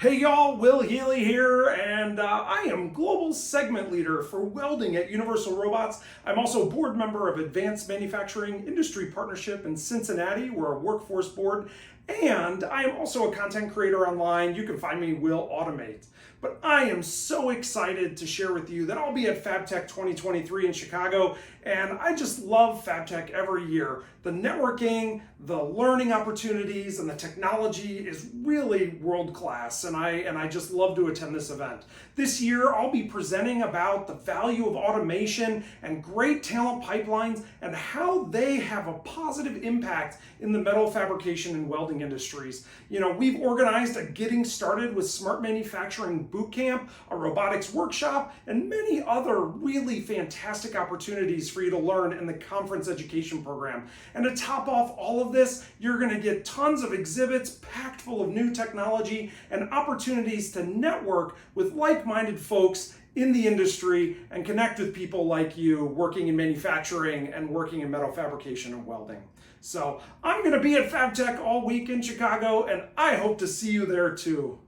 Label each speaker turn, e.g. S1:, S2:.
S1: Hey y'all, Will Healy here, and I am Global Segment Leader for Welding at Universal Robots. I'm also board member of Advanced Manufacturing Industry Partnership in Cincinnati. We're a workforce board, and I am also a content creator online. You can find me, Will Automate. But I am so excited to share with you that I'll be at Fabtech 2023 in Chicago, and I just love Fabtech every year. The networking, the learning opportunities, and the technology is really world-class, and I just love to attend this event. This year, I'll be presenting about the value of automation and great talent pipelines and how they have a positive impact in the metal fabrication and welding industries. You know, we've organized a Getting Started with Smart Manufacturing bootcamp, a robotics workshop, and many other really fantastic opportunities for you to learn in the conference education program. And to top off all of this, you're going to get tons of exhibits packed full of new technology and opportunities to network with like-minded folks in the industry and connect with people like you working in manufacturing and working in metal fabrication and welding. So I'm going to be at Fabtech all week in Chicago, and I hope to see you there too.